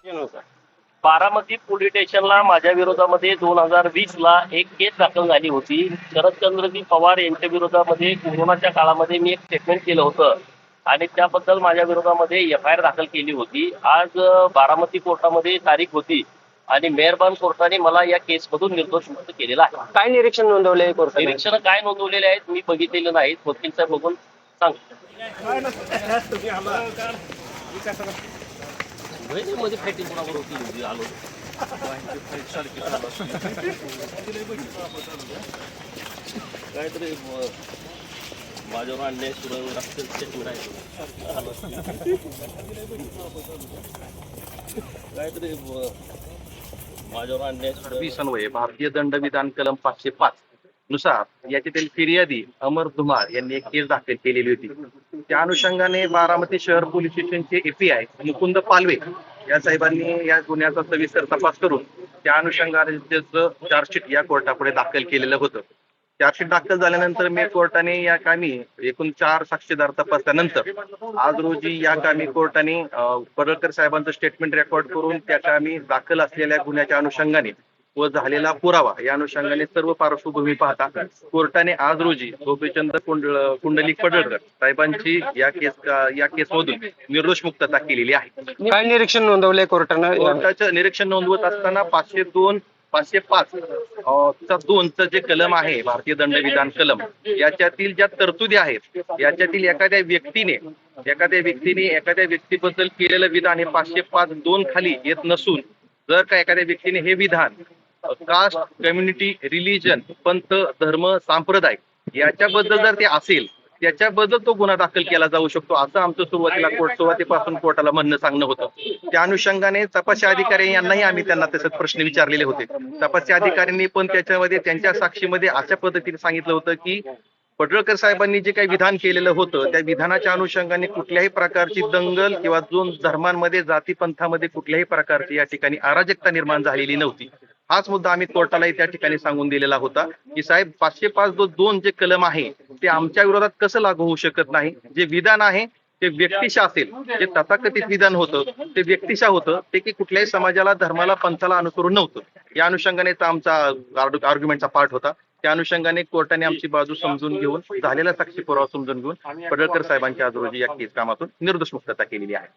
Baramati police स्टेशनला माझ्या विरोधामध्ये 2020 ला एक केस दाखल झाली होती. शरदचंद्रजी पवार यांच्या विरोधामध्ये कोरोनाच्या काळामध्ये मी एक स्टेटमेंट केलं होतं आणि त्याबद्दल माझ्या विरोधामध्ये FIR दाखल केली होती. आज बारामती कोर्टामध्ये तारीख होती आणि मेहरबान कोर्टाने मला या केसमधून निर्दोष मुक्त केलेला आहे. काय निरीक्षण नोंदवले कोर्टाने? निरीक्षण काय नोंदवलेले आहेत मी बघितलेले नाहीत. वकील साहेब बघून सांगतो. मध्ये फायटिंग कोणावर होती आलो काहीतरी माझ्यावर अन्याय सुरू स्टेटमेंट आहे काहीतरी माझ्यावर अन्याय अन्वये भारतीय दंडविधान कलम 505 नुसार याच्यातील फिर्यादी अमर धुमाळ यांनी एक केस दाखल केलेली होती. त्या अनुषंगाने बारामती शहर पोलीस स्टेशनचे API मुकुंद पालवे या साहेबांनी या गुन्ह्याचा सविस्तर तपास करून त्या अनुषंगाने चार्जशीट या कोर्टापुढे दाखल केलेलं होतं. चार्जशीट दाखल झाल्यानंतर मे कोर्टाने या कामी एकूण 4 साक्षीदार तपासल्यानंतर आज रोजी या कामी कोर्टाने पडळकर साहेबांचं स्टेटमेंट रेकॉर्ड करून त्या कामी दाखल असलेल्या गुन्ह्याच्या अनुषंगाने व झालेला पुरावा या अनुषंगाने सर्व पार्श्वभूमी पाहता कोर्टाने आज रोजी गोपीचंद कुंडलिक पडळकर साहेबांची या केसमधून निर्दोष मुक्तता केलेली आहे. काय निरीक्षण नोंदवले कोर्टानं? कोर्टाचं निरीक्षण नोंदवत असताना 502 505 चा 2 चं जे कलम आहे भारतीय दंडविधान कलम याच्यातील ज्या तरतुदी आहेत याच्यातील एखाद्या व्यक्तीने एखाद्या व्यक्तीबद्दल केलेलं विधान हे 505(2) खाली येत नसून जर का एखाद्या व्यक्तीने हे विधान कास्ट, कम्युनिटी, रिलीजन, पंथ, धर्म, संप्रदाय याच्याबद्दल जर ते असेल त्याच्याबद्दल तो गुन्हा दाखल केला जाऊ शकतो असं आमचं सुरुवातीपासून कोर्टाला म्हणणं सांगणं होतं. त्या अनुषंगाने तपासी अधिकारी यांनाही आम्ही त्यांना तसंच प्रश्न विचारलेले होते. तपासी अधिकाऱ्यांनी पण त्याच्यामध्ये त्यांच्या साक्षीमध्ये अशा पद्धतीने सांगितलं होतं की पडळकर साहेबांनी जे काही विधान केलेलं होतं त्या विधानाच्या अनुषंगाने कुठल्याही प्रकारची दंगल किंवा दोन धर्मांमध्ये जातीपंथामध्ये कुठल्याही प्रकारची या ठिकाणी अराजकता निर्माण झालेली नव्हती. हाच मुद्दा आम्ही कोर्टालाही त्या ठिकाणी सांगून दिलेला होता की साहेब 505(2) जे कलम आहे ते आमच्या विरोधात कसं लागू होऊ शकत नाही. जे विधान आहे ते व्यक्तिशा असेल, जे तथाकथित विधान होतं ते व्यक्तिशा होतं, ते की कुठल्याही समाजाला, धर्माला, पंथाला अनुसरून नव्हतं. या अनुषंगाने आमचा आर्ग्युमेंटचा पार्ट होता. त्या अनुषंगाने कोर्टाने आमची बाजू समजून घेऊन झालेला साक्षी पुरावा समजून घेऊन पडळकर साहेबांच्या आज रोजी या केस कामातून निर्दोष मुक्तता केलेली आहे.